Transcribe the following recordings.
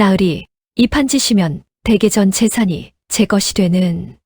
나으리, 이 판짓이면 대계 전 재산이 제 것이 되는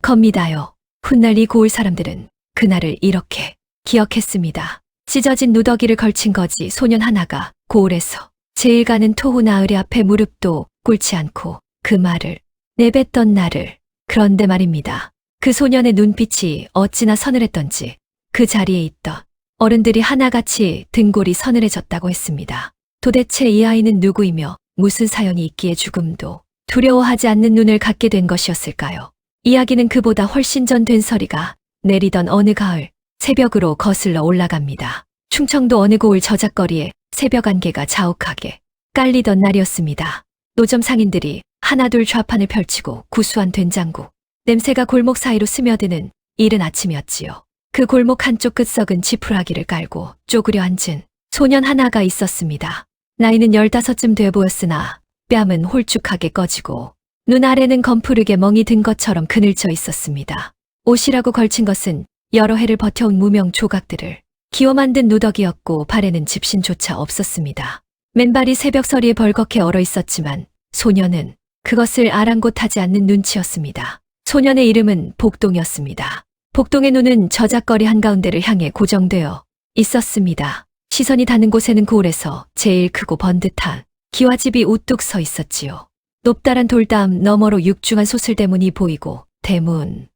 겁니다요. 훗날 이 고을 사람들은 그날을 이렇게 기억했습니다. 찢어진 누더기를 걸친 거지 소년 하나가 고을에서 제일 가는 토후 나으리 앞에 무릎도 꿇지 않고 그 말을 내뱉던 날을. 그런데 말입니다. 그 소년의 눈빛이 어찌나 서늘했던지 그 자리에 있던 어른들이 하나같이 등골이 서늘해졌다고 했습니다. 도대체 이 아이는 누구이며 무슨 사연이 있기에 죽음도 두려워하지 않는 눈을 갖게 된 것이었을까요? 이야기는 그보다 훨씬 전 된 서리가 내리던 어느 가을 새벽으로 거슬러 올라갑니다. 충청도 어느 고을 저작거리에 새벽 안개가 자욱하게 깔리던 날이었습니다. 노점 상인들이 하나둘 좌판을 펼치고 구수한 된장국, 냄새가 골목 사이로 스며드는 이른 아침이었지요. 그 골목 한쪽 끝석은 지푸라기를 깔고 쪼그려 앉은 소년 하나가 있었습니다. 나이는 15쯤 돼 보였으나 뺨은 홀쭉하게 꺼지고 눈 아래는 검푸르게 멍이 든 것처럼 그늘져 있었습니다. 옷이라고 걸친 것은 여러 해를 버텨온 무명 조각들을 기워 만든 누더기였고 발에는 집신조차 없었습니다. 맨발이 새벽 서리에 벌겋게 얼어 있었지만 소년은 그것을 아랑곳하지 않는 눈치였습니다. 소년의 이름은 복동이었습니다. 복동의 눈은 저작거리 한가운데를 향해 고정되어 있었습니다. 시선이 닿는 곳에는 고을에서 제일 크고 번듯한 기와집이 우뚝 서 있었지요. 높다란 돌담 너머로 육중한 소슬대문이 보이고 대문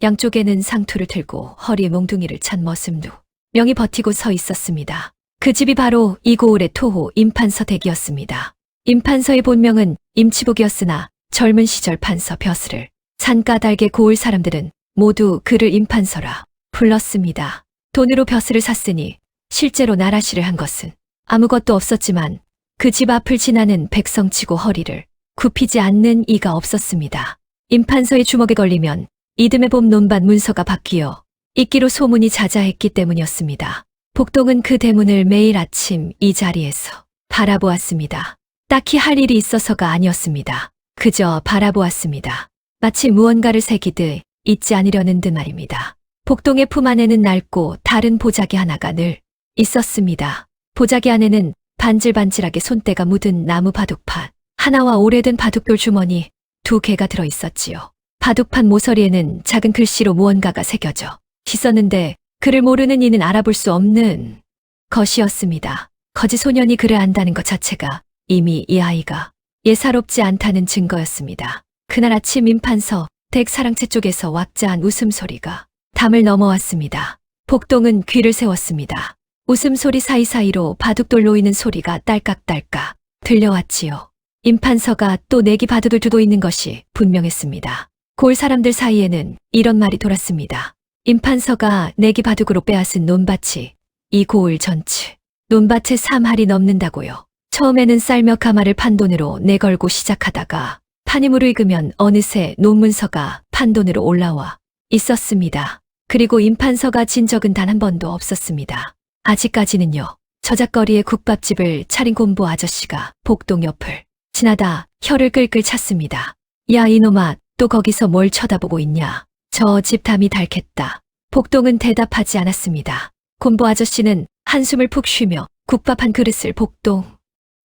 양쪽에는 상투를 들고 허리에 몽둥이를 찬 머슴도 명이 버티고 서 있었습니다. 그 집이 바로 이 고을의 토호 임판서 댁이었습니다. 임판서의 본명은 임치복이었으나 젊은 시절 판서 벼슬을 산 까닭의 고을 사람들은 모두 그를 임판서라 불렀습니다. 돈으로 벼슬을 샀으니 실제로 나라시를 한 것은 아무것도 없었지만 그 집 앞을 지나는 백성치고 허리를 굽히지 않는 이가 없었습니다. 임판서의 주먹에 걸리면 이듬해 봄 논밭 문서가 바뀌어 있기로 소문이 자자했기 때문이었습니다. 복동은 그 대문을 매일 아침 이 자리에서 바라보았습니다. 딱히 할 일이 있어서가 아니었습니다. 그저 바라보았습니다. 마치 무언가를 새기듯 잊지 않으려는 듯 말입니다. 복동의 품 안에는 낡고 다른 보자기 하나가 늘 있었습니다. 보자기 안에는 반질반질하게 손때가 묻은 나무 바둑판 하나와 오래된 바둑돌 주머니 2개가 들어 있었지요. 바둑판 모서리에는 작은 글씨로 무언가가 새겨져 있었는데 그를 모르는 이는 알아볼 수 없는 것이었습니다. 거지 소년이 그를 안다는 것 자체가 이미 이 아이가 예사롭지 않다는 증거였습니다. 그날 아침 임판서 댁 사랑채 쪽에서 왁자한 웃음소리가 담을 넘어왔습니다. 복동은 귀를 세웠습니다. 웃음소리 사이사이로 바둑돌 놓이는 소리가 딸깍딸깍 들려왔지요. 임판서가 또 내기 바둑을 두고 있는 것이 분명했습니다. 고을 사람들 사이에는 이런 말이 돌았습니다. 임판서가 내기 바둑으로 빼앗은 논밭이 이 고을 전체 논밭의 3할이 넘는다고요. 처음에는 쌀며 가마를 판돈으로 내걸고 시작하다가 판이 무르익으면 어느새 논문서가 판돈으로 올라와 있었습니다. 그리고 임판서가 진 적은 단 한 번도 없었습니다. 아직까지는요. 저작거리에 국밥집을 차린 곰보 아저씨가 복동 옆을 지나다 혀를 끌끌 찼습니다. 야 이놈아, 또 거기서 뭘 쳐다보고 있냐. 저 집 담이 닳겠다. 복동은 대답하지 않았습니다. 곰보 아저씨는 한숨을 푹 쉬며 국밥 한 그릇을 복동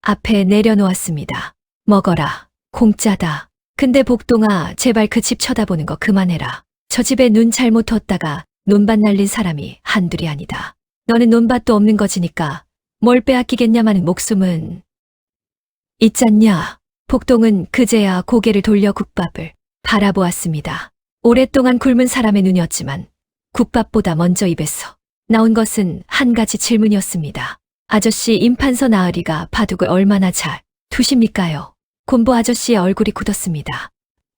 앞에 내려놓았습니다. 먹어라. 공짜다. 근데 복동아, 제발 그 집 쳐다보는 거 그만해라. 저 집에 눈 잘못 뒀다가 논밭 날린 사람이 한둘이 아니다. 너는 논밭도 없는 거지니까 뭘 빼앗기겠냐마는 목숨은 있잖냐. 복동은 그제야 고개를 돌려 국밥을 바라보았습니다. 오랫동안 굶은 사람의 눈이었지만 국밥보다 먼저 입에서 나온 것은 한 가지 질문이었습니다. 아저씨 임판서 나으리가 바둑을 얼마나 잘 두십니까요? 곰보 아저씨의 얼굴이 굳었습니다.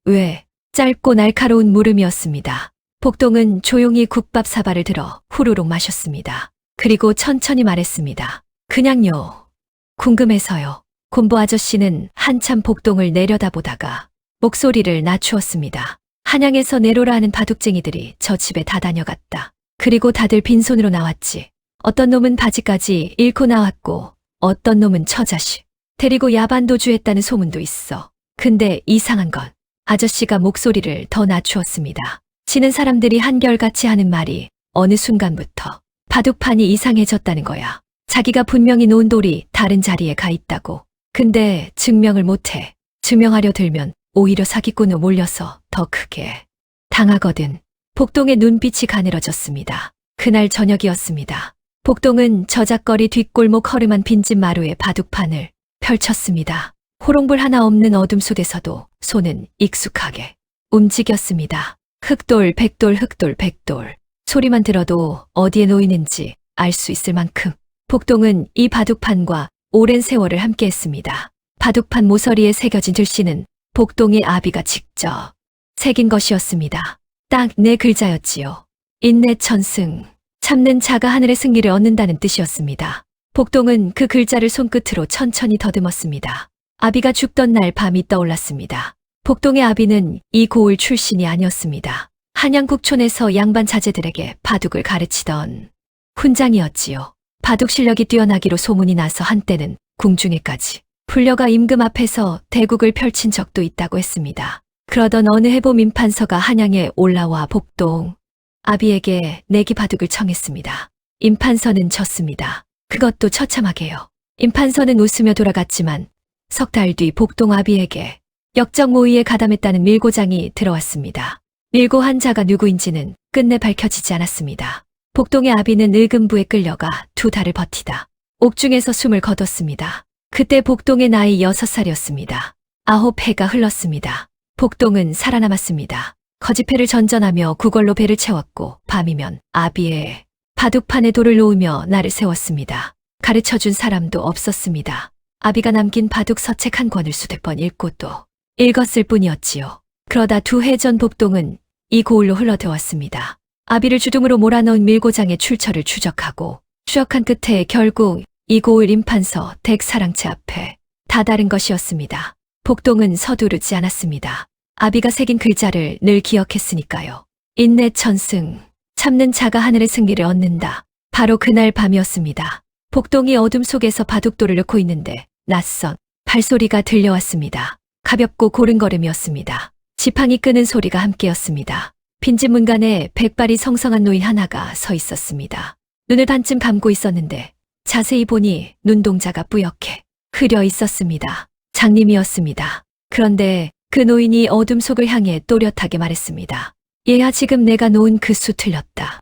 왜? 짧고 날카로운 물음이었습니다. 복동은 조용히 국밥 사발을 들어 후루룩 마셨습니다. 그리고 천천히 말했습니다. 그냥요. 궁금해서요. 곰보 아저씨는 한참 복동을 내려다보다가 목소리를 낮추었습니다. 한양에서 내로라 하는 바둑쟁이들이 저 집에 다 다녀갔다. 그리고 다들 빈손으로 나왔지. 어떤 놈은 바지까지 잃고 나왔고 어떤 놈은 처자식 데리고 야반도주했다는 소문도 있어. 근데 이상한 건 아저씨가 목소리를 더 낮추었습니다. 지는 사람들이 한결같이 하는 말이 어느 순간부터 바둑판이 이상해졌다는 거야. 자기가 분명히 놓은 돌이 다른 자리에 가 있다고. 근데 증명을 못해. 증명하려 들면 오히려 사기꾼으로 몰려서 더 크게 당하거든. 복동의 눈빛이 가늘어졌습니다. 그날 저녁이었습니다. 복동은 저작거리 뒷골목 허름한 빈집 마루에 바둑판을 펼쳤습니다. 호롱불 하나 없는 어둠 속에서도 손은 익숙하게 움직였습니다. 흑돌, 백돌, 흑돌, 백돌. 소리만 들어도 어디에 놓이는지 알 수 있을 만큼 복동은 이 바둑판과 오랜 세월을 함께했습니다. 바둑판 모서리에 새겨진 글씨는 복동의 아비가 직접 새긴 것이었습니다. 딱 네 글자였지요. 인내천승, 참는 자가 하늘의 승리를 얻는다는 뜻이었습니다. 복동은 그 글자를 손끝으로 천천히 더듬었습니다. 아비가 죽던 날 밤이 떠올랐습니다. 복동의 아비는 이 고을 출신이 아니었습니다. 한양국촌에서 양반 자제들에게 바둑을 가르치던 훈장이었지요. 바둑 실력이 뛰어나기로 소문이 나서 한때는 궁중에까지 불려가 임금 앞에서 대국을 펼친 적도 있다고 했습니다. 그러던 어느 해보 임판서가 한양에 올라와 복동 아비에게 내기 바둑을 청했습니다. 임판서는 졌습니다. 그것도 처참하게요. 임판서는 웃으며 돌아갔지만 석 달 뒤 복동 아비에게 역적 모의에 가담했다는 밀고장이 들어왔습니다. 밀고한 자가 누구인지는 끝내 밝혀지지 않았습니다. 복동의 아비는 의금부에 끌려가 2달을 버티다 옥중에서 숨을 거뒀습니다. 그때 복동의 나이 6살이었습니다. 9해가 흘렀습니다. 복동은 살아남았습니다. 거짓패를 전전하며 구걸로 배를 채웠고 밤이면 아비의 바둑판에 돌을 놓으며 나를 세웠습니다. 가르쳐준 사람도 없었습니다. 아비가 남긴 바둑 서책 한 권을 수백 번 읽고 또 읽었을 뿐이었지요. 그러다 2해 전 복동은 이 고을로 흘러들어왔습니다. 아비를 주둥으로 몰아넣은 밀고장의 출처를 추적하고 추적한 끝에 결국 이 고을 임판서 댁사랑채 앞에 다다른 것이었습니다. 복동은 서두르지 않았습니다. 아비가 새긴 글자를 늘 기억했으니까요. 인내천승, 참는 자가 하늘의 승리를 얻는다. 바로 그날 밤이었습니다. 복동이 어둠 속에서 바둑돌을 넣고 있는데 낯선 발소리가 들려왔습니다. 가볍고 고른 걸음이었습니다. 지팡이 끄는 소리가 함께였습니다. 빈집 문간에 백발이 성성한 노인 하나가 서 있었습니다. 눈을 반쯤 감고 있었는데 자세히 보니 눈동자가 뿌옇게 흐려 있었습니다. 장님이었습니다. 그런데 그 노인이 어둠 속을 향해 또렷하게 말했습니다. 얘야, 지금 내가 놓은 그 수 틀렸다.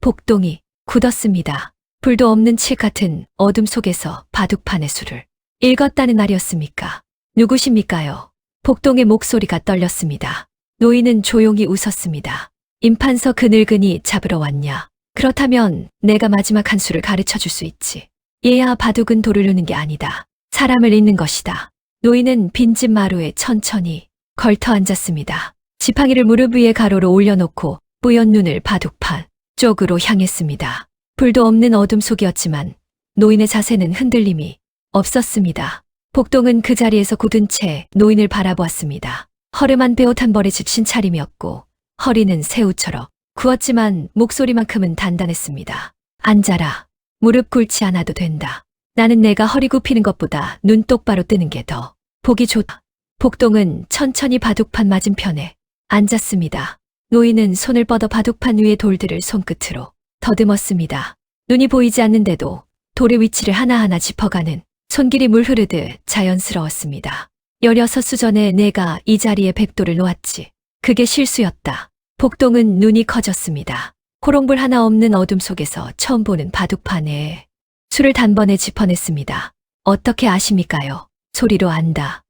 복동이 굳었습니다. 불도 없는 칠 같은 어둠 속에서 바둑판의 수를 읽었다는 말이었습니까? 누구십니까요? 복동의 목소리가 떨렸습니다. 노인은 조용히 웃었습니다. 임판서 그 늙은이 잡으러 왔냐? 그렇다면 내가 마지막 한 수를 가르쳐 줄 수 있지. 얘야, 바둑은 돌을 놓는 게 아니다. 사람을 잇는 것이다. 노인은 빈집 마루에 천천히 걸터 앉았습니다. 지팡이를 무릎 위에 가로로 올려놓고 뿌연 눈을 바둑판 쪽으로 향했습니다. 불도 없는 어둠 속이었지만 노인의 자세는 흔들림이 없었습니다. 복동은 그 자리에서 굳은 채 노인을 바라보았습니다. 허름한 베옷 한 벌에 지친 차림이었고 허리는 새우처럼 구었지만 목소리만큼은 단단했습니다. 앉아라. 무릎 꿇지 않아도 된다. 나는 내가 허리 굽히는 것보다 눈 똑바로 뜨는 게 더 보기 좋다. 복동은 천천히 바둑판 맞은편에 앉았습니다. 노인은 손을 뻗어 바둑판 위의 돌들을 손끝으로 더듬었습니다. 눈이 보이지 않는데도 돌의 위치를 하나하나 짚어가는 손길이 물 흐르듯 자연스러웠습니다. 16수 전에 내가 이 자리에 백돌을 놓았지. 그게 실수였다. 복동은 눈이 커졌습니다. 호롱불 하나 없는 어둠 속에서 처음 보는 바둑판에 수를 단번에 짚어냈습니다. 어떻게 아십니까요? 소리로 안다.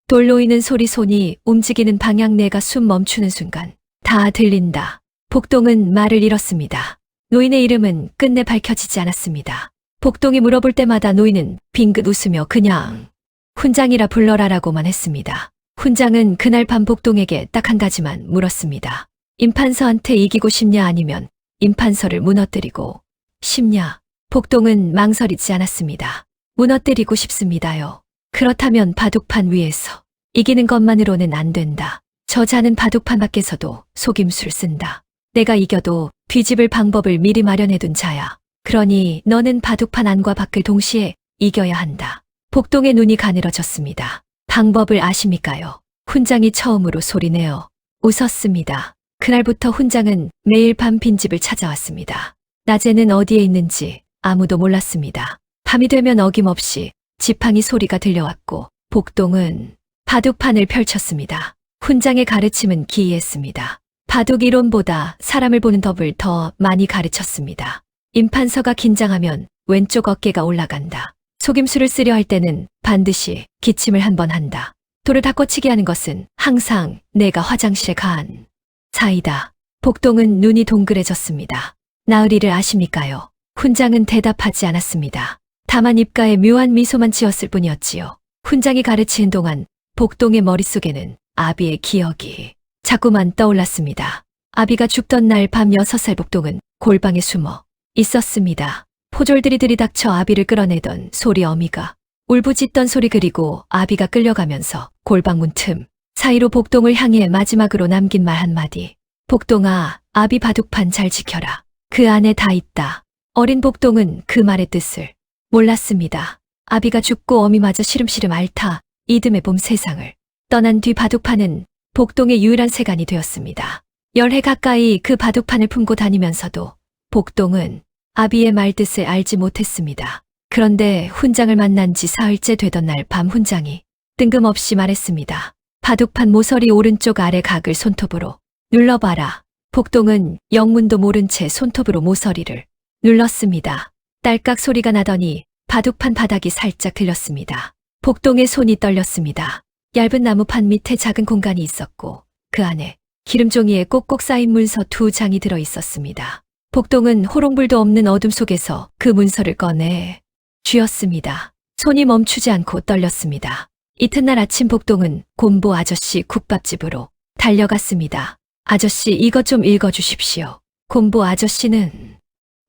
돌 놓이는 소리, 손이 움직이는 방향, 내가 숨 멈추는 순간 다 들린다. 복동은 말을 잃었습니다. 노인의 이름은 끝내 밝혀지지 않았습니다. 복동이 물어볼 때마다 노인은 빙긋 웃으며 그냥 훈장이라 불러라라고만 했습니다. 훈장은 그날 밤 복동에게 딱 한 가지만 물었습니다. 임판서한테 이기고 싶냐, 아니면 임판서를 무너뜨리고 싶냐? 복동은 망설이지 않았습니다. 무너뜨리고 싶습니다요. 그렇다면 바둑판 위에서 이기는 것만으로는 안 된다. 저자는 바둑판 밖에서도 속임수를 쓴다. 내가 이겨도 뒤집을 방법을 미리 마련해둔 자야. 그러니 너는 바둑판 안과 밖을 동시에 이겨야 한다. 복동의 눈이 가늘어졌습니다. 방법을 아십니까요? 훈장이 처음으로 소리내어 웃었습니다. 그날부터 훈장은 매일 밤 빈집을 찾아왔습니다. 낮에는 어디에 있는지 아무도 몰랐습니다. 밤이 되면 어김없이 지팡이 소리가 들려왔고 복동은 바둑판을 펼쳤습니다. 훈장의 가르침은 기이했습니다. 바둑 이론보다 사람을 보는 법을 더 많이 가르쳤습니다. 임판서가 긴장하면 왼쪽 어깨가 올라간다. 속임수를 쓰려 할 때는 반드시 기침을 한 번 한다. 돌을 닦고치게 하는 것은 항상 내가 화장실에 간 사이다. 복동은 눈이 동그래졌습니다. 나으리를 아십니까요? 훈장은 대답하지 않았습니다. 다만 입가에 묘한 미소만 지었을 뿐이었지요. 훈장이 가르치는 동안 복동의 머릿속에는 아비의 기억이 자꾸만 떠올랐습니다. 아비가 죽던 날 밤 6살 복동은 골방에 숨어 있었습니다. 포졸들이 들이닥쳐 아비를 끌어내던 소리, 어미가 울부짖던 소리, 그리고 아비가 끌려가면서 골방 문 틈 사이로 복동을 향해 마지막으로 남긴 말 한마디. 복동아, 아비 바둑판 잘 지켜라. 그 안에 다 있다. 어린 복동은 그 말의 뜻을 몰랐습니다. 아비가 죽고 어미마저 시름시름 앓다 이듬해 봄 세상을 떠난 뒤 바둑판은 복동의 유일한 세간이 되었습니다. 10해 가까이 그 바둑판을 품고 다니면서도 복동은 아비의 말뜻을 알지 못했습니다. 그런데 훈장을 만난 지 사흘째 되던 날 밤, 훈장이 뜬금없이 말했습니다. 바둑판 모서리 오른쪽 아래 각을 손톱으로 눌러봐라. 복동은 영문도 모른 채 손톱으로 모서리를 눌렀습니다. 딸깍 소리가 나더니 바둑판 바닥이 살짝 들렸습니다. 복동의 손이 떨렸습니다. 얇은 나무판 밑에 작은 공간이 있었고 그 안에 기름종이에 꼭꼭 쌓인 문서 2장이 들어 있었습니다. 복동은 호롱불도 없는 어둠 속에서 그 문서를 꺼내 쥐었습니다. 손이 멈추지 않고 떨렸습니다. 이튿날 아침 복동은 곰보 아저씨 국밥집으로 달려갔습니다. 아저씨, 이것 좀 읽어주십시오. 곰보 아저씨는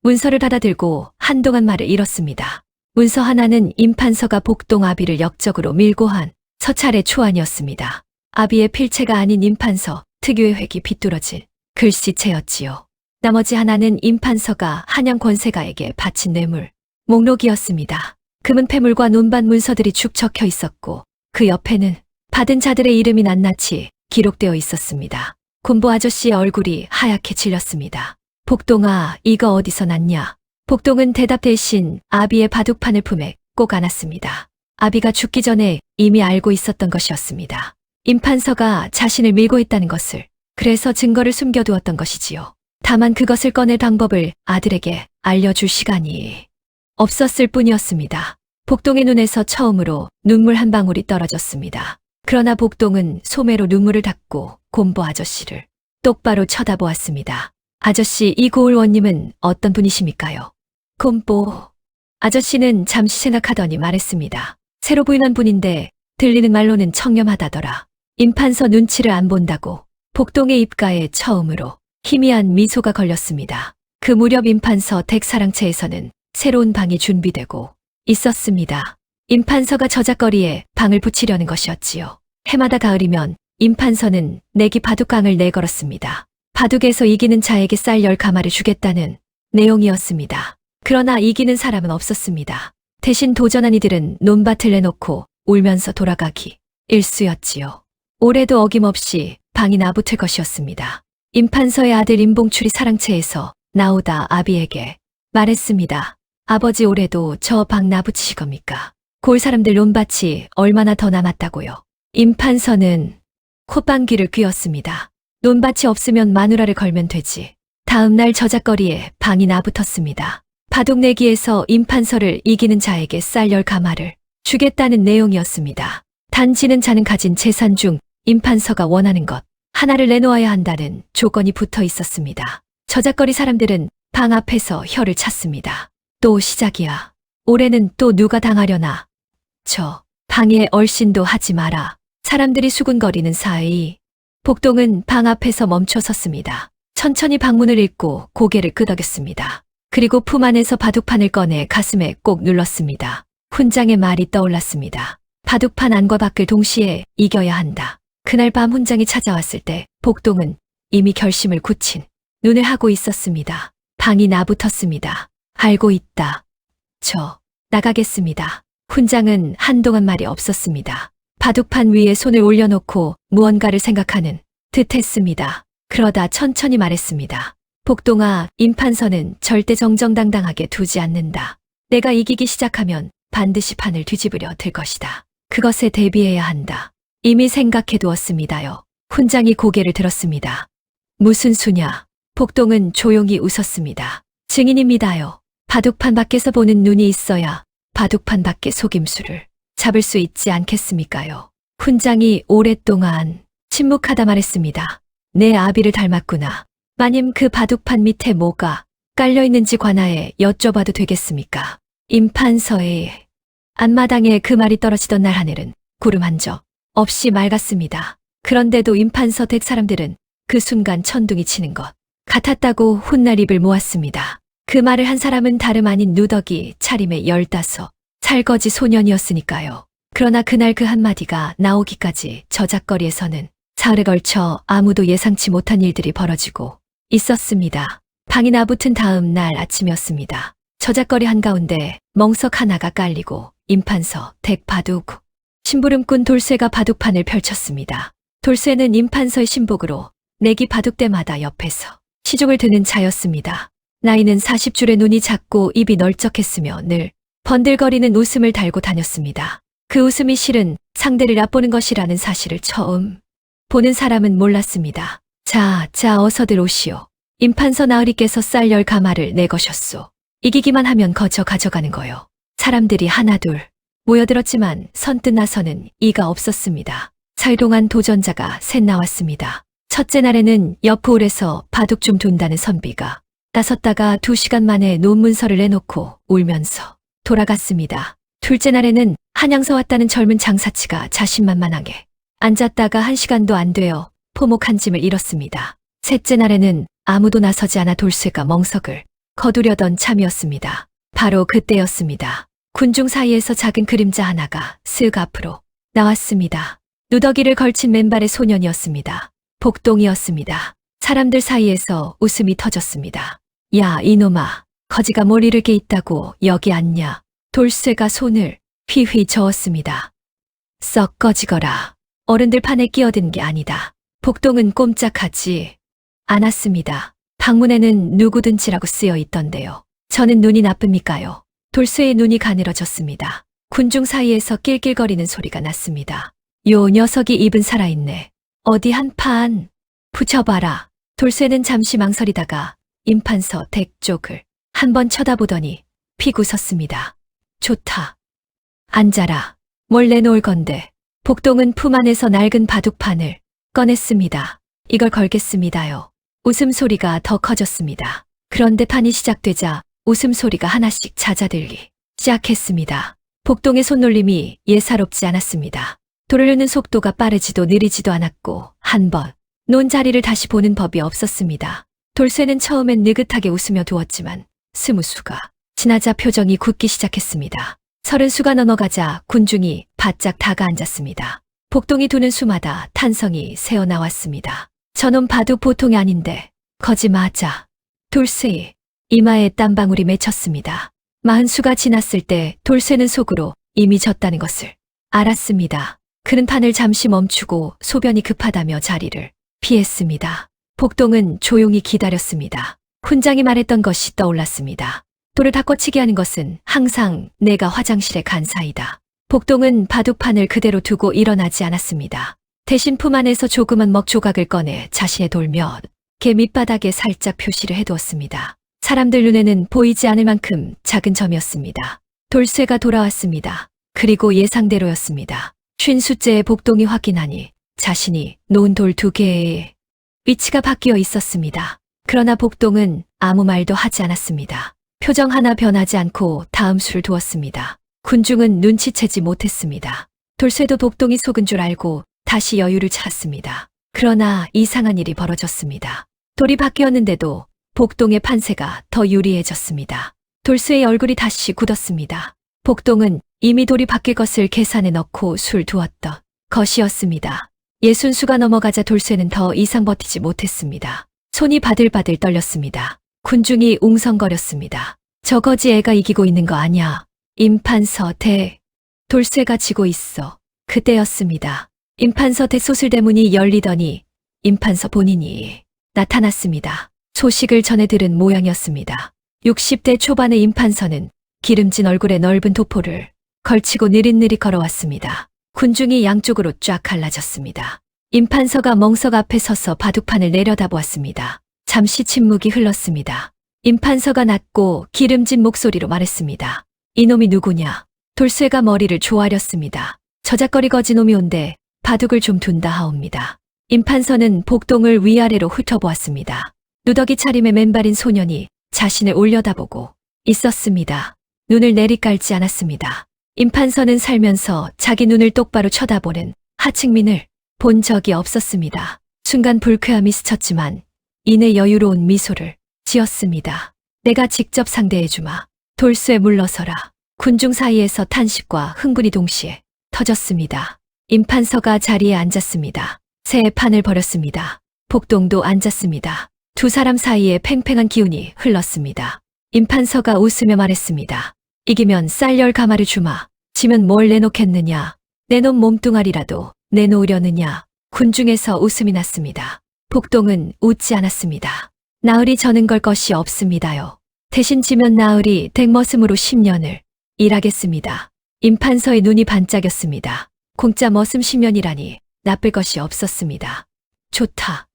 문서를 받아들고 한동안 말을 잃었습니다. 문서 하나는 임판서가 복동 아비를 역적으로 밀고 한 서찰의 초안이었습니다. 아비의 필체가 아닌 임판서 특유의 획이 비뚤어진 글씨체였지요. 나머지 하나는 임판서가 한양 권세가에게 바친 뇌물 목록이었습니다. 금은 패물과 논밭 문서들이 축 적혀 있었고 그 옆에는 받은 자들의 이름이 낱낱이 기록되어 있었습니다. 곰보 아저씨의 얼굴이 하얗게 질렸습니다. 복동아, 이거 어디서 났냐? 복동은 대답 대신 아비의 바둑판을 품에 꼭 안았습니다. 아비가 죽기 전에 이미 알고 있었던 것이었습니다. 임판서가 자신을 밀고 있다는 것을. 그래서 증거를 숨겨두었던 것이지요. 다만 그것을 꺼낼 방법을 아들에게 알려줄 시간이 없었을 뿐이었습니다. 복동의 눈에서 처음으로 눈물 한 방울이 떨어졌습니다. 그러나 복동은 소매로 눈물을 닦고 곰보 아저씨를 똑바로 쳐다보았습니다. 아저씨, 이 고을원님은 어떤 분이십니까요? 곰보 아저씨는 잠시 생각하더니 말했습니다. 새로 부인한 분인데 들리는 말로는 청렴하다더라. 임판서 눈치를 안 본다고. 복동의 입가에 처음으로 희미한 미소가 걸렸습니다. 그 무렵 임판서 댁사랑채에서는 새로운 방이 준비되고 있었습니다. 임판서가 저작거리에 방을 붙이려는 것이었지요. 해마다 가을이면 임판서는 내기 바둑강을 내걸었습니다. 바둑에서 이기는 자에게 쌀 10가마를 주겠다는 내용이었습니다. 그러나 이기는 사람은 없었습니다. 대신 도전한 이들은 논밭을 내놓고 울면서 돌아가기 일쑤였지요. 올해도 어김없이 방이 나붙을 것이었습니다. 임판서의 아들 임봉출이 사랑채에서 나오다 아비에게 말했습니다. 아버지, 올해도 저 방 나붙이실 겁니까? 골 사람들 논밭이 얼마나 더 남았다고요? 임판서는 콧방귀를 뀌었습니다. 논밭이 없으면 마누라를 걸면 되지. 다음 날 저작거리에 방이 나붙었습니다. 바둑 내기에서 임판서를 이기는 자에게 쌀 10가마를 주겠다는 내용이었습니다. 단지는 자는 가진 재산 중 임판서가 원하는 것 하나를 내놓아야 한다는 조건이 붙어 있었습니다. 저작거리 사람들은 방 앞에서 혀를 찼습니다. 또 시작이야. 올해는 또 누가 당하려나. 저 방에 얼씬도 하지 마라. 사람들이 수군거리는 사이 복동은 방 앞에서 멈춰 섰습니다. 천천히 방문을 읽고 고개를 끄덕였습니다. 그리고 품 안에서 바둑판을 꺼내 가슴에 꼭 눌렀습니다. 훈장의 말이 떠올랐습니다. 바둑판 안과 밖을 동시에 이겨야 한다. 그날 밤 훈장이 찾아왔을 때 복동은 이미 결심을 굳힌 눈을 하고 있었습니다. 방이 나붙었습니다. 알고 있다. 저 나가겠습니다. 훈장은 한동안 말이 없었습니다. 바둑판 위에 손을 올려놓고 무언가를 생각하는 듯 했습니다. 그러다 천천히 말했습니다. 복동아, 임판서는 절대 정정당당하게 두지 않는다. 내가 이기기 시작하면 반드시 판을 뒤집으려 들 것이다. 그것에 대비해야 한다. 이미 생각해 두었습니다요. 훈장이 고개를 들었습니다. 무슨 수냐? 복동은 조용히 웃었습니다. 증인입니다요. 바둑판 밖에서 보는 눈이 있어야 바둑판 밖의 속임수를 잡을 수 있지 않겠습니까요? 훈장이 오랫동안 침묵하다 말했습니다. 내 아비를 닮았구나. 마님 그 바둑판 밑에 뭐가 깔려있는지 관하에 여쭤봐도 되겠습니까? 임판서의 앞마당에 그 말이 떨어지던 날 하늘은 구름 한 점 없이 맑았습니다. 그런데도 임판서 댁 사람들은 그 순간 천둥이 치는 것 같았다고 훗날 입을 모았습니다. 그 말을 한 사람은 다름 아닌 누더기 차림의 15 살거지 소년이었으니까요. 그러나 그날 그 한마디가 나오기까지 저작거리에서는 사흘에 걸쳐 아무도 예상치 못한 일들이 벌어지고 있었습니다. 방이 나붙은 다음 날 아침이었습니다. 저작거리 한가운데 멍석 하나가 깔리고 임판서 댁 바둑 심부름꾼 돌쇠가 바둑판을 펼쳤습니다. 돌쇠는 임판서의 신복으로 내기 바둑 때마다 옆에서 시중을 드는 자였습니다. 나이는 40줄에 눈이 작고 입이 널쩍했으며 늘 번들거리는 웃음을 달고 다녔습니다. 그 웃음이 실은 상대를 얕보는 것이라는 사실을 처음 보는 사람은 몰랐습니다. 자, 어서들 오시오. 임판서 나으리께서 쌀 10가마를 내거셨소. 이기기만 하면 거저 가져가는 거요. 사람들이 하나둘 모여들었지만 선뜻 나서는 이가 없었습니다. 사흘 동안 도전자가 셋 나왔습니다. 첫째 날에는 옆 홀에서 바둑 좀 둔다는 선비가 나섰다가 2시간 만에 논문서를 내놓고 울면서 돌아갔습니다. 둘째 날에는 한양서 왔다는 젊은 장사치가 자신만만하게 앉았다가 1시간도 안 되어 포목 한 짐을 잃었습니다. 셋째 날에는 아무도 나서지 않아 돌쇠가 멍석을 거두려던 참이었습니다. 바로 그때였습니다. 군중 사이에서 작은 그림자 하나가 슥 앞으로 나왔습니다. 누더기를 걸친 맨발의 소년이었습니다. 복동이었습니다. 사람들 사이에서 웃음이 터졌습니다. 야, 이놈아, 거지가 뭘 잃을 게 있다고 여기 앉냐? 돌쇠가 손을 휘휘 저었습니다. 썩 꺼지거라. 어른들 판에 끼어든 게 아니다. 복동은 꼼짝하지 않았습니다. 방문에는 누구든지라고 쓰여 있던데요. 저는 눈이 나쁩니까요? 돌쇠의 눈이 가늘어졌습니다. 군중 사이에서 낄낄거리는 소리가 났습니다. 요 녀석이 입은 살아있네. 어디 한 판 붙여봐라. 돌쇠는 잠시 망설이다가 임판서 댁 쪽을 한번 쳐다보더니 픽 웃었습니다. 좋다. 앉아라. 뭘 내놓을 건데. 복동은 품 안에서 낡은 바둑판을 꺼냈습니다. 이걸 걸겠습니다요. 웃음소리가 더 커졌습니다. 그런데 판이 시작되자 웃음소리가 하나씩 잦아들기 시작했습니다. 복동의 손놀림이 예사롭지 않았습니다. 돌을 넣는 속도가 빠르지도 느리지도 않았고 한 번 논 자리를 다시 보는 법이 없었습니다. 돌쇠는 처음엔 느긋하게 웃으며 두었지만 20수가 지나자 표정이 굳기 시작했습니다. 30수가 넘어가자 군중이 바짝 다가앉았습니다. 복동이 두는 수마다 탄성이 새어나왔습니다. 저놈 바둑 보통이 아닌데 거지 맞아. 돌쇠의 이마에 땀방울이 맺혔습니다. 40수가 지났을 때 돌쇠는 속으로 이미 졌다는 것을 알았습니다. 그는 판을 잠시 멈추고 소변이 급하다며 자리를 피했습니다. 복동은 조용히 기다렸습니다. 훈장이 말했던 것이 떠올랐습니다. 돌을 바꿔치기 하는 것은 항상 내가 화장실에 간 사이다. 복동은 바둑판을 그대로 두고 일어나지 않았습니다. 대신 품 안에서 조그만 먹 조각을 꺼내 자신의 돌몇 개 밑바닥에 살짝 표시를 해두었습니다. 사람들 눈에는 보이지 않을 만큼 작은 점이었습니다. 돌쇠가 돌아왔습니다. 그리고 예상대로였습니다. 50수째의 복동이 확인하니 자신이 놓은 돌 2개의 위치가 바뀌어 있었습니다. 그러나 복동은 아무 말도 하지 않았습니다. 표정 하나 변하지 않고 다음 수를 두었습니다. 군중은 눈치채지 못했습니다. 돌쇠도 복동이 속은 줄 알고 다시 여유를 찾았습니다. 그러나 이상한 일이 벌어졌습니다. 돌이 바뀌었는데도 복동의 판세가 더 유리해졌습니다. 돌쇠의 얼굴이 다시 굳었습니다. 복동은 이미 돌이 바뀔 것을 계산해 넣고 술 두었던 것이었습니다. 60수가 넘어가자 돌쇠는 더 이상 버티지 못했습니다. 손이 바들바들 떨렸습니다. 군중이 웅성거렸습니다. 저거지 애가 이기고 있는 거 아냐. 임판서 대 돌쇠가 지고 있어. 그때였습니다. 임판서 대 소슬대문이 열리더니 임판서 본인이 나타났습니다. 소식을 전해 들은 모양이었습니다. 60대 초반의 임판서는 기름진 얼굴에 넓은 도포를 걸치고 느릿느릿 걸어왔습니다. 군중이 양쪽으로 쫙 갈라졌습니다. 임판서가 멍석 앞에 서서 바둑판을 내려다보았습니다. 잠시 침묵이 흘렀습니다. 임판서가 낮고 기름진 목소리로 말했습니다. 이놈이 누구냐? 돌쇠가 머리를 조아렸습니다. 저작거리 거지 놈이 온데 바둑을 좀 둔다 하옵니다. 임판서는 복동을 위아래로 훑어보았습니다. 누더기 차림의 맨발인 소년이 자신을 올려다보고 있었습니다. 눈을 내리깔지 않았습니다. 임판서는 살면서 자기 눈을 똑바로 쳐다보는 하층민을 본 적이 없었습니다. 순간 불쾌함이 스쳤지만 이내 여유로운 미소를 지었습니다. 내가 직접 상대해주마. 돌쇠 물러서라. 군중 사이에서 탄식과 흥분이 동시에 터졌습니다. 임판서가 자리에 앉았습니다. 새 판을 벌였습니다. 복동도 앉았습니다. 두 사람 사이에 팽팽한 기운이 흘렀습니다. 임판서가 웃으며 말했습니다. 이기면 쌀열 가마를 주마. 지면 뭘 내놓겠느냐. 내놓은 몸뚱아리라도 내놓으려느냐. 군중에서 웃음이 났습니다. 복동은 웃지 않았습니다. 나으리 저는 걸 것이 없습니다요. 대신 지면 나으리 댁머슴으로 10년을 일하겠습니다. 임판서의 눈이 반짝였습니다. 공짜 머슴 10년이라니 나쁠 것이 없었습니다. 좋다.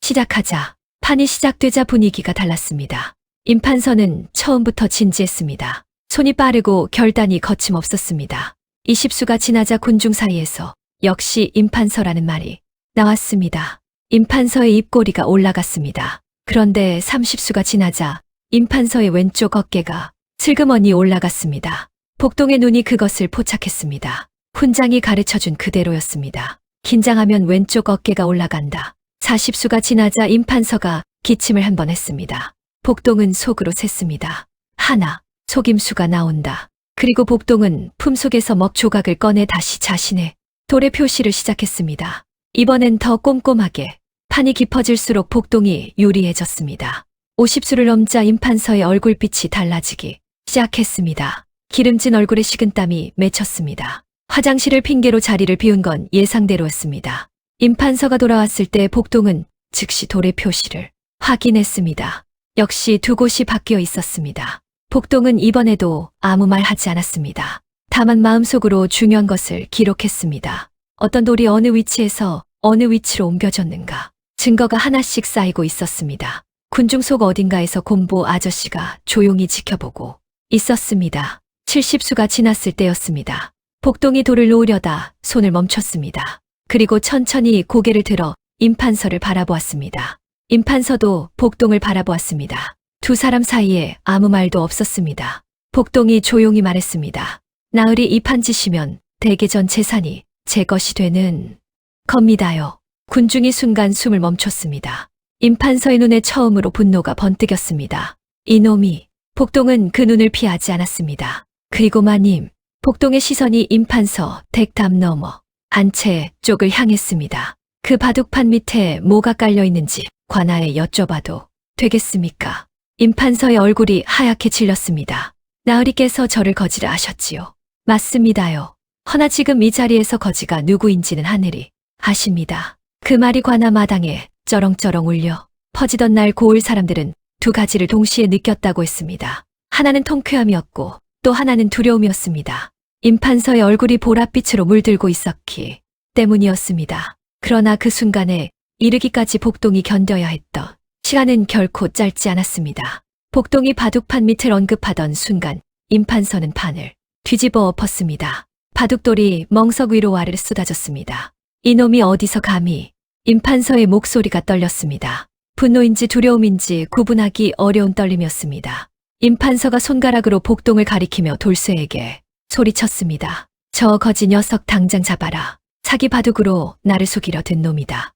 시작하자. 판이 시작되자 분위기가 달랐습니다. 임판서는 처음부터 진지했습니다. 손이 빠르고 결단이 거침없었습니다. 20수가 지나자 군중 사이에서 역시 임판서라는 말이 나왔습니다. 임판서의 입꼬리가 올라갔습니다. 그런데 30수가 지나자 임판서의 왼쪽 어깨가 슬그머니 올라갔습니다. 복동의 눈이 그것을 포착했습니다. 훈장이 가르쳐준 그대로였습니다. 긴장하면 왼쪽 어깨가 올라간다. 40수가 지나자 임판서가 기침을 한 번 했습니다. 복동은 속으로 셌습니다. 하나, 속임수가 나온다. 그리고 복동은 품속에서 먹 조각을 꺼내 다시 자신의 돌의 표시를 시작했습니다. 이번엔 더 꼼꼼하게. 판이 깊어질수록 복동이 유리해졌습니다. 50수를 넘자 임판서의 얼굴빛이 달라지기 시작했습니다. 기름진 얼굴에 식은땀이 맺혔습니다. 화장실을 핑계로 자리를 비운 건 예상대로였습니다. 임판서가 돌아왔을 때 복동은 즉시 돌의 표시를 확인했습니다. 역시 두 곳이 바뀌어 있었습니다. 복동은 이번에도 아무 말 하지 않았습니다. 다만 마음속으로 중요한 것을 기록했습니다. 어떤 돌이 어느 위치에서 어느 위치로 옮겨졌는가. 증거가 하나씩 쌓이고 있었습니다. 군중 속 어딘가에서 곰보 아저씨가 조용히 지켜보고 있었습니다. 70수가 지났을 때였습니다. 복동이 돌을 놓으려다 손을 멈췄습니다. 그리고 천천히 고개를 들어 임판서를 바라보았습니다. 임판서도 복동을 바라보았습니다. 두 사람 사이에 아무 말도 없었습니다. 복동이 조용히 말했습니다. 나으리 이 판 지시면 대계전 재산이 제 것이 되는 겁니다요. 군중이 순간 숨을 멈췄습니다. 임판서의 눈에 처음으로 분노가 번뜩였습니다. 이놈이. 복동은 그 눈을 피하지 않았습니다. 그리고 마님. 복동의 시선이 임판서 댁담 넘어 안채 쪽을 향했습니다. 그 바둑판 밑에 뭐가 깔려 있는지 관아에 여쭤봐도 되겠습니까? 임판서의 얼굴이 하얗게 질렸습니다. 나으리께서 저를 거지라 하셨지요. 맞습니다요. 허나 지금 이 자리에서 거지가 누구인지는 하늘이 아십니다. 그 말이 관아 마당에 쩌렁쩌렁 울려 퍼지던 날 고을 사람들은 두 가지를 동시에 느꼈다고 했습니다. 하나는 통쾌함이었고 또 하나는 두려움이었습니다. 임판서의 얼굴이 보랏빛으로 물들고 있었기 때문이었습니다. 그러나 그 순간에 이르기까지 복동이 견뎌야 했던 시간은 결코 짧지 않았습니다. 복동이 바둑판 밑을 언급하던 순간 임판서는 판을 뒤집어 엎었습니다. 바둑돌이 멍석 위로 와르르 쏟아졌습니다. 이놈이 어디서 감히. 임판서의 목소리가 떨렸습니다. 분노인지 두려움인지 구분하기 어려운 떨림이었습니다. 임판서가 손가락으로 복동을 가리키며 돌쇠에게 소리쳤습니다. 저 거지 녀석 당장 잡아라. 자기 바둑으로 나를 속이려 든 놈이다.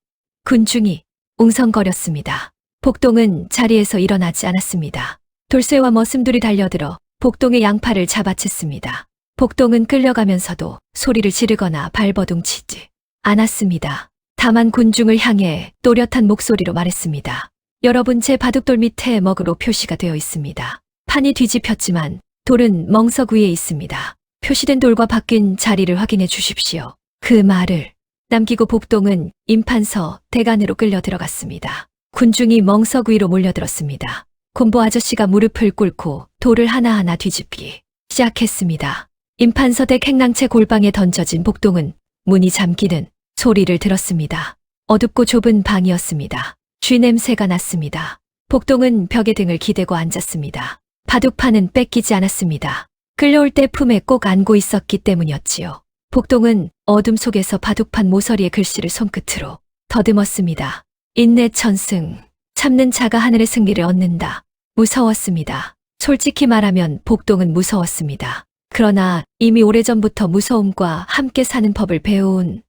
군중이 웅성거렸습니다. 복동은 자리에서 일어나지 않았습니다. 돌쇠와 머슴들이 달려들어 복동의 양팔을 잡아챘습니다. 복동은 끌려가면서도 소리를 지르거나 발버둥치지 않았습니다. 다만 군중을 향해 또렷한 목소리로 말했습니다. 여러분, 제 바둑돌 밑에 먹으로 표시가 되어 있습니다. 판이 뒤집혔지만 돌은 멍석 위에 있습니다. 표시된 돌과 바뀐 자리를 확인해 주십시오. 그 말을 남기고 복동은 임판서 댁 안으로 끌려 들어갔습니다. 군중이 멍석 위로 몰려들었습니다. 곰보 아저씨가 무릎을 꿇고 돌을 하나하나 뒤집기 시작했습니다. 임판서 댁 행랑채 골방에 던져진 복동은 문이 잠기는 소리를 들었습니다. 어둡고 좁은 방이었습니다. 쥐 냄새가 났습니다. 복동은 벽에 등을 기대고 앉았습니다. 바둑판은 뺏기지 않았습니다. 끌려올 때 품에 꼭 안고 있었기 때문이었지요. 복동은 어둠 속에서 바둑판 모서리의 글씨를 손끝으로 더듬었습니다. 인내 천승, 참는 자가 하늘의 승리를 얻는다. 무서웠습니다. 솔직히 말하면 복동은 무서웠습니다. 그러나 이미 오래전부터 무서움과 함께 사는 법을 배운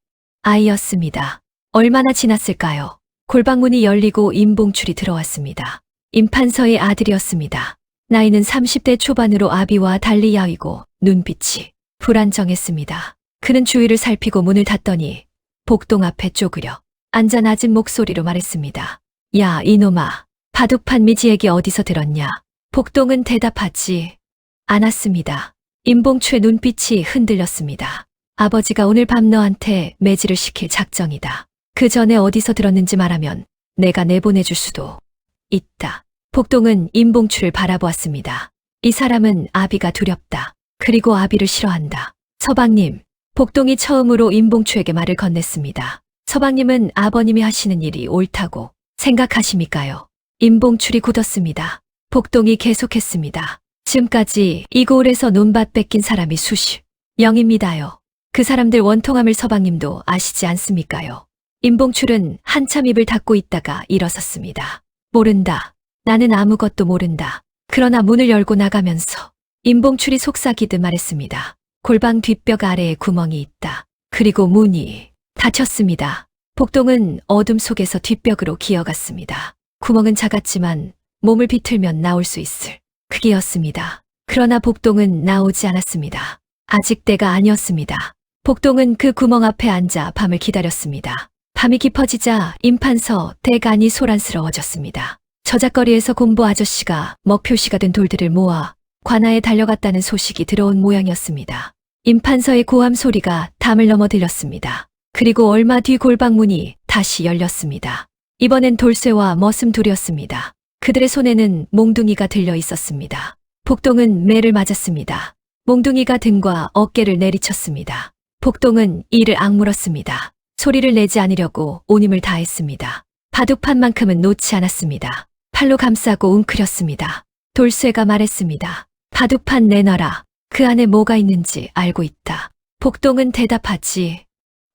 아이였습니다. 얼마나 지났을까요? 골방문이 열리고 임봉출이 들어왔습니다. 임판서의 아들이었습니다. 나이는 30대 초반으로 아비와 달리 야위고 눈빛이 불안정했습니다. 그는 주위를 살피고 문을 닫더니 복동 앞에 쪼그려 앉아 낮은 목소리로 말했습니다. 야, 이놈아. 바둑판 미지 얘기 어디서 들었냐? 복동은 대답하지 않았습니다. 임봉추의 눈빛이 흔들렸습니다. 아버지가 오늘 밤 너한테 매질을 시킬 작정이다. 그 전에 어디서 들었는지 말하면 내가 내보내줄 수도 있다. 복동은 임봉추를 바라보았습니다. 이 사람은 아비가 두렵다. 그리고 아비를 싫어한다. 서방님, 복동이 처음으로 임봉추에게 말을 건넸습니다. 서방님은 아버님이 하시는 일이 옳다고 생각하십니까요? 임봉출이 굳었습니다. 복동이 계속했습니다. 지금까지 이 고을에서 논밭 뺏긴 사람이 수십 명입니다요. 그 사람들 원통함을 서방님도 아시지 않습니까요? 임봉출은 한참 입을 닫고 있다가 일어섰습니다. 모른다. 나는 아무것도 모른다. 그러나 문을 열고 나가면서 임봉출이 속삭이듯 말했습니다. 골방 뒷벽 아래에 구멍이 있다. 그리고 문이 닫혔습니다. 복동은 어둠 속에서 뒷벽으로 기어갔습니다. 구멍은 작았지만 몸을 비틀면 나올 수 있을 크기였습니다. 그러나 복동은 나오지 않았습니다. 아직 때가 아니었습니다. 복동은 그 구멍 앞에 앉아 밤을 기다렸습니다. 밤이 깊어지자 임판서 댁 안이 소란스러워졌습니다. 저작거리에서 곰보 아저씨가 먹표시가 된 돌들을 모아 관아에 달려갔다는 소식이 들어온 모양이었습니다. 임판서의 고함 소리가 담을 넘어 들렸습니다. 그리고 얼마 뒤 골방문이 다시 열렸습니다. 이번엔 돌쇠와 머슴둘이었습니다. 그들의 손에는 몽둥이가 들려 있었습니다. 복동은 매를 맞았습니다. 몽둥이가 등과 어깨를 내리쳤습니다. 복동은 이를 악물었습니다. 소리를 내지 않으려고 온 힘을 다했습니다. 바둑판만큼은 놓지 않았습니다. 팔로 감싸고 웅크렸습니다. 돌쇠가 말했습니다. 바둑판 내놔라. 그 안에 뭐가 있는지 알고 있다. 복동은 대답하지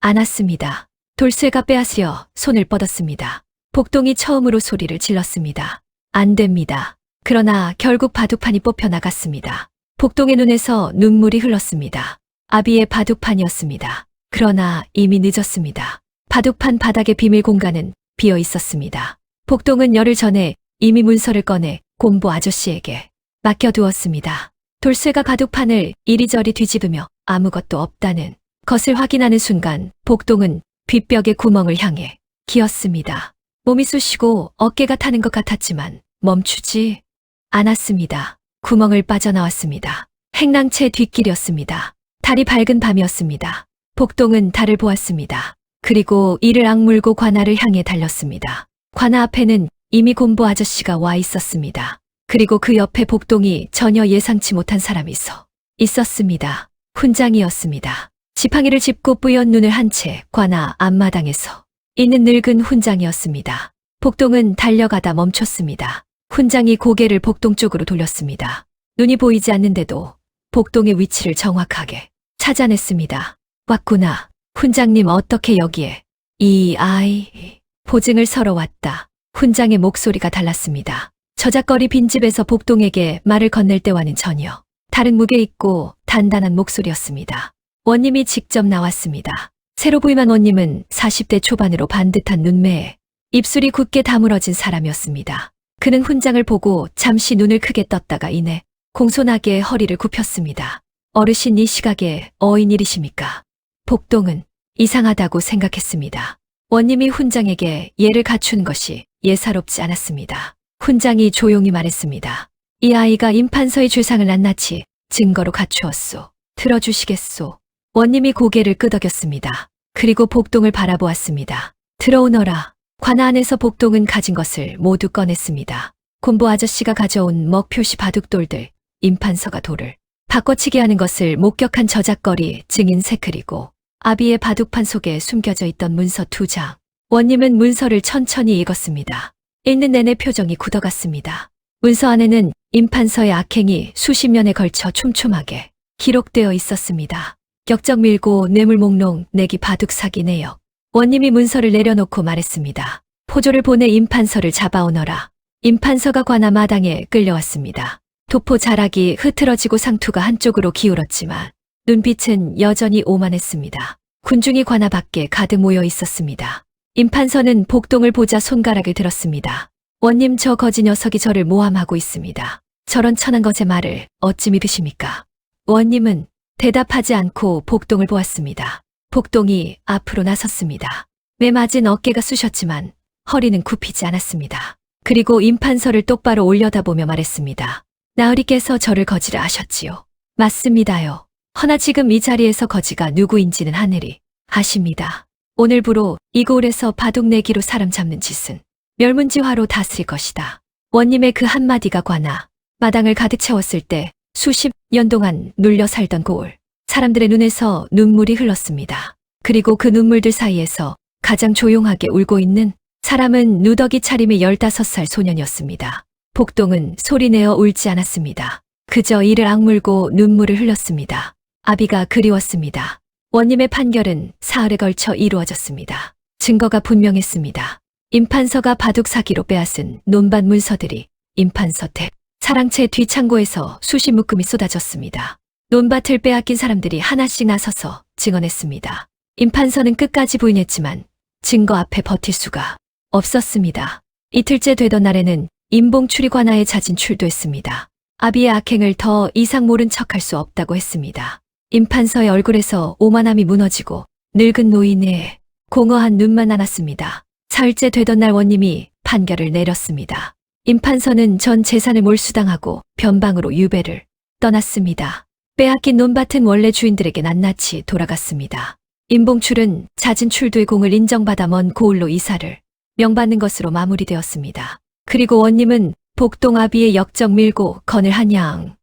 않았습니다. 돌쇠가 빼앗으려 손을 뻗었습니다. 복동이 처음으로 소리를 질렀습니다. 안 됩니다. 그러나 결국 바둑판이 뽑혀 나갔습니다. 복동의 눈에서 눈물이 흘렀습니다. 아비의 바둑판이었습니다. 그러나 이미 늦었습니다. 바둑판 바닥의 비밀 공간은 비어 있었습니다. 복동은 열흘 전에 이미 문서를 꺼내 곰보 아저씨에게 맡겨두었습니다. 돌쇠가 바둑판을 이리저리 뒤집으며 아무것도 없다는 것을 확인하는 순간 복동은 뒷벽의 구멍을 향해 기었습니다. 몸이 쑤시고 어깨가 타는 것 같았지만 멈추지 않았습니다. 구멍을 빠져나왔습니다. 행랑채 뒷길이었습니다. 달이 밝은 밤이었습니다. 복동은 달을 보았습니다. 그리고 이를 악물고 관아를 향해 달렸습니다. 관아 앞에는 이미 곰보 아저씨가 와 있었습니다. 그리고 그 옆에 복동이 전혀 예상치 못한 사람이 서 있었습니다. 훈장이었습니다. 지팡이를 짚고 뿌연 눈을 한 채 관아 앞마당에서 있는 늙은 훈장이었습니다. 복동은 달려가다 멈췄습니다. 훈장이 고개를 복동 쪽으로 돌렸습니다. 눈이 보이지 않는데도 복동의 위치를 정확하게 찾아냈습니다. 왔구나. 훈장님 어떻게 여기에? 이 아이. 보증을 서러 왔다. 훈장의 목소리가 달랐습니다. 저작거리 빈집에서 복동에게 말을 건넬 때와는 전혀 다른 무게 있고 단단한 목소리였습니다. 원님이 직접 나왔습니다. 새로 부임한 원님은 40대 초반으로 반듯한 눈매에 입술이 굳게 다물어진 사람이었습니다. 그는 훈장을 보고 잠시 눈을 크게 떴다가 이내 공손하게 허리를 굽혔습니다. 어르신 이 시각에 어인일이십니까? 복동은 이상하다고 생각했습니다. 원님이 훈장에게 예를 갖춘 것이 예사롭지 않았습니다. 훈장이 조용히 말했습니다. 이 아이가 임판서의 줄상을 낱낱이 증거로 갖추었소. 들어주시겠소. 원님이 고개를 끄덕였습니다. 그리고 복동을 바라보았습니다. 들어오너라. 관아 안에서 복동은 가진 것을 모두 꺼냈습니다. 곰보 아저씨가 가져온 먹표시 바둑돌들, 임판서가 돌을 바꿔치기 하는 것을 목격한 저작거리 증인 3그리고 아비의 바둑판 속에 숨겨져 있던 문서 2장. 원님은 문서를 천천히 읽었습니다. 읽는 내내 표정이 굳어갔습니다. 문서 안에는 임판서의 악행이 수십 년에 걸쳐 촘촘하게 기록되어 있었습니다. 격적 밀고 뇌물 목록 내기 바둑 사기 내역. 원님이 문서를 내려놓고 말했습니다. 포조를 보내 임판서를 잡아오너라. 임판서가 관아 마당에 끌려왔습니다. 도포 자락이 흐트러지고 상투가 한쪽으로 기울었지만 눈빛은 여전히 오만했습니다. 군중이 관아 밖에 가득 모여 있었습니다. 임판서는 복동을 보자 손가락을 들었습니다. 원님, 저 거지 녀석이 저를 모함하고 있습니다. 저런 천한 것의 말을 어찌 믿으십니까? 원님은 대답하지 않고 복동을 보았습니다. 복동이 앞으로 나섰습니다. 매맞은 어깨가 쑤셨지만 허리는 굽히지 않았습니다. 그리고 임판서를 똑바로 올려다보며 말했습니다. 나으리께서 저를 거지라 하셨지요. 맞습니다요. 허나 지금 이 자리에서 거지가 누구인지는 하늘이 아십니다. 오늘부로 이 고을에서 바둑 내기로 사람 잡는 짓은 멸문지화로 다스릴 것이다. 원님의 그 한마디가 관아 마당을 가득 채웠을 때 수십 년 동안 눌려 살던 고을. 사람들의 눈에서 눈물이 흘렀습니다. 그리고 그 눈물들 사이에서 가장 조용하게 울고 있는 사람은 누더기 차림의 15살 소년이었습니다. 복동은 소리내어 울지 않았습니다. 그저 이를 악물고 눈물을 흘렸습니다. 아비가 그리웠습니다. 원님의 판결은 사흘에 걸쳐 이루어졌습니다. 증거가 분명했습니다. 임판서가 바둑 사기로 빼앗은 논밭 문서들이 임판서 댁 사랑채 뒷창고에서 수십 묶음이 쏟아졌습니다. 논밭을 빼앗긴 사람들이 하나씩 나서서 증언했습니다. 임판서는 끝까지 부인했지만 증거 앞에 버틸 수가 없었습니다. 이틀째 되던 날에는 임봉출이 관아에 자진 출두했습니다. 아비의 악행을 더 이상 모른 척할 수 없다고 했습니다. 임판서의 얼굴에서 오만함이 무너지고 늙은 노인의 공허한 눈만 남았습니다. 사흘째 되던 날 원님이 판결을 내렸습니다. 임판서는 전 재산을 몰수당하고 변방으로 유배를 떠났습니다. 빼앗긴 논밭은 원래 주인들에게 낱낱이 돌아갔습니다. 임봉출은 잦은 출두의 공을 인정받아 먼 고을로 이사를 명받는 것으로 마무리되었습니다. 그리고 원님은 복동 아비의 역적 밀고 건을 한양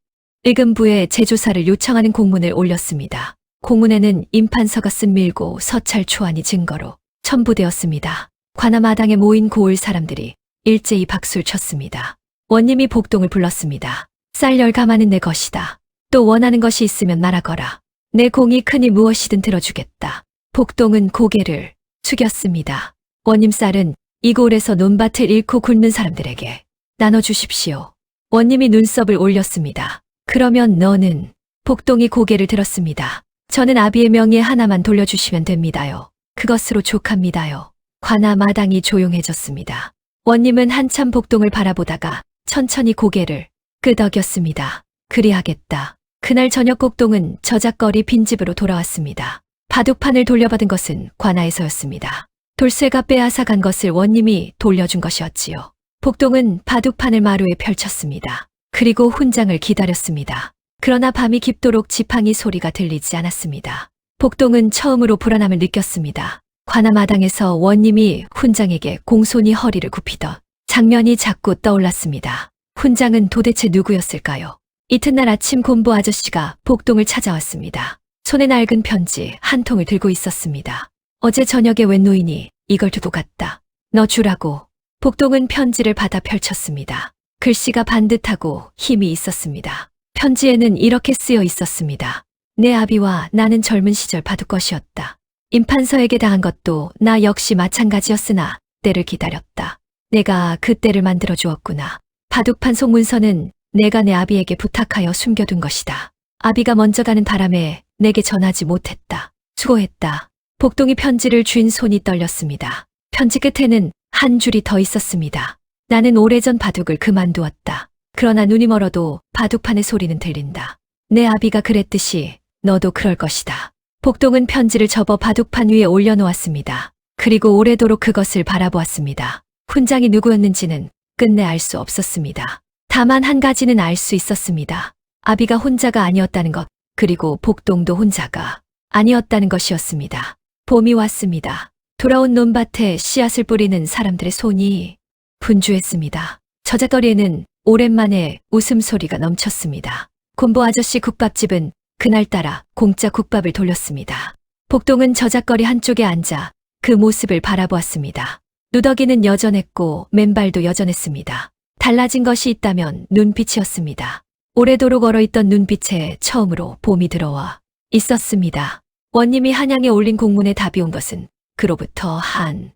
의금부에 재조사를 요청하는 공문을 올렸습니다. 공문에는 임판서가 쓴 밀고 서찰 초안이 증거로 첨부되었습니다. 관아 마당에 모인 고을 사람들이 일제히 박수를 쳤습니다. 원님이 복동을 불렀습니다. 쌀 열감하는 내 것이다. 또 원하는 것이 있으면 말하거라. 내 공이 크니 무엇이든 들어주겠다. 복동은 고개를 숙였습니다. 원님 쌀은 이 고을에서 논밭을 잃고 굶는 사람들에게 나눠주십시오. 원님이 눈썹을 올렸습니다. 그러면 너는? 복동이 고개를 들었습니다. 저는 아비의 명예 하나만 돌려주시면 됩니다요. 그것으로 족합니다요. 관아 마당이 조용해졌습니다. 원님은 한참 복동을 바라보다가 천천히 고개를 끄덕였습니다. 그리하겠다. 그날 저녁 복동은 저작거리 빈집으로 돌아왔습니다. 바둑판을 돌려받은 것은 관아에서였습니다. 돌쇠가 빼앗아 간 것을 원님이 돌려준 것이었지요. 복동은 바둑판을 마루에 펼쳤습니다. 그리고 훈장을 기다렸습니다. 그러나 밤이 깊도록 지팡이 소리가 들리지 않았습니다. 복동은 처음으로 불안함을 느꼈습니다. 관아 마당에서 원님이 훈장에게 공손히 허리를 굽히던 장면이 자꾸 떠올랐습니다. 훈장은 도대체 누구였을까요? 이튿날 아침 곤보 아저씨가 복동을 찾아왔습니다. 손에 낡은 편지 한 통을 들고 있었습니다. 어제 저녁에 웬 노인이 이걸 두고 갔다. 너 주라고. 복동은 편지를 받아 펼쳤습니다. 글씨가 반듯하고 힘이 있었습니다. 편지에는 이렇게 쓰여 있었습니다. 내 아비와 나는 젊은 시절 바둑것이었다. 임판서에게 당한 것도 나 역시 마찬가지였으나 때를 기다렸다. 내가 그 때를 만들어 주었구나. 바둑판 속 문서는 내가 내 아비에게 부탁하여 숨겨둔 것이다. 아비가 먼저 가는 바람에 내게 전하지 못했다. 수고했다. 복동이 편지를 쥔 손이 떨렸습니다. 편지 끝에는 한 줄이 더 있었습니다. 나는 오래전 바둑을 그만두었다. 그러나 눈이 멀어도 바둑판의 소리는 들린다. 내 아비가 그랬듯이 너도 그럴 것이다. 복동은 편지를 접어 바둑판 위에 올려놓았습니다. 그리고 오래도록 그것을 바라보았습니다. 훈장이 누구였는지는 끝내 알 수 없었습니다. 다만 한 가지는 알 수 있었습니다. 아비가 혼자가 아니었다는 것, 그리고 복동도 혼자가 아니었다는 것이었습니다. 봄이 왔습니다. 돌아온 논밭에 씨앗을 뿌리는 사람들의 손이 분주했습니다. 저작거리에는 오랜만에 웃음소리가 넘쳤습니다. 곰보 아저씨 국밥집은 그날따라 공짜 국밥을 돌렸습니다. 복동은 저작거리 한쪽에 앉아 그 모습을 바라보았습니다. 누더기는 여전했고 맨발도 여전했습니다. 달라진 것이 있다면 눈빛이었습니다. 오래도록 얼어있던 눈빛에 처음으로 봄이 들어와 있었습니다. 원님이 한양에 올린 공문에 답이 온 것은 그로부터 한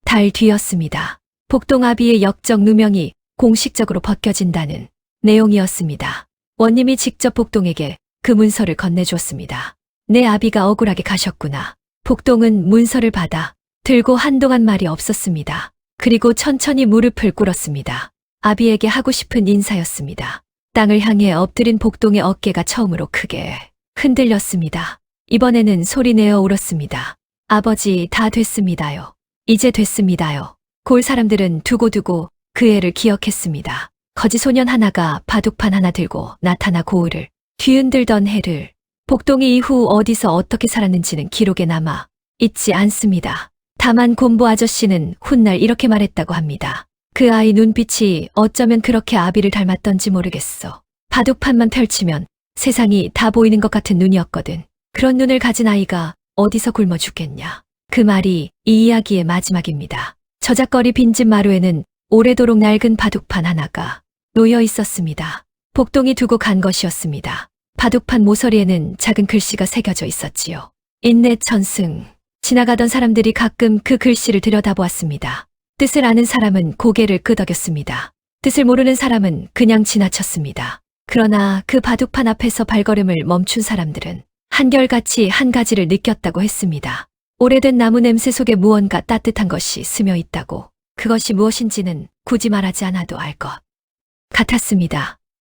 달 뒤였습니다. 복동 아비의 역적 누명이 공식적으로 벗겨진다는 내용이었습니다. 원님이 직접 복동에게 그 문서를 건네주었습니다. 내 아비가 억울하게 가셨구나. 복동은 문서를 받아 들고 한동안 말이 없었습니다. 그리고 천천히 무릎을 꿇었습니다. 아비에게 하고 싶은 인사였습니다. 땅을 향해 엎드린 복동의 어깨가 처음으로 크게 흔들렸습니다. 이번에는 소리내어 울었습니다. 아버지, 다 됐습니다요. 이제 됐습니다요. 골 사람들은 두고두고 그 애를 기억했습니다. 거지 소년 하나가 바둑판 하나 들고 나타나 고을을 뒤흔들던 해를. 복동이 이후 어디서 어떻게 살았는지는 기록에 남아 있지 않습니다. 다만 곰보 아저씨는 훗날 이렇게 말했다고 합니다. 그 아이 눈빛이 어쩌면 그렇게 아비를 닮았던지 모르겠어. 바둑판만 펼치면 세상이 다 보이는 것 같은 눈이었거든. 그런 눈을 가진 아이가 어디서 굶어 죽겠냐. 그 말이 이 이야기의 마지막입니다. 저작거리 빈집 마루에는 오래도록 낡은 바둑판 하나가 놓여 있었습니다. 복동이 두고 간 것이었습니다. 바둑판 모서리에는 작은 글씨가 새겨져 있었지요. 인내 천승. 지나가던 사람들이 가끔 그 글씨를 들여다보았습니다. 뜻을 아는 사람은 고개를 끄덕였습니다. 뜻을 모르는 사람은 그냥 지나쳤습니다. 그러나 그 바둑판 앞에서 발걸음을 멈춘 사람들은 한결같이 한 가지를 느꼈다고 했습니다. 오래된 나무 냄새 속에 무언가 따뜻한 것이 스며 있다고. 그것이 무엇인지는 굳이 말하지 않아도 알 것 같았습니다.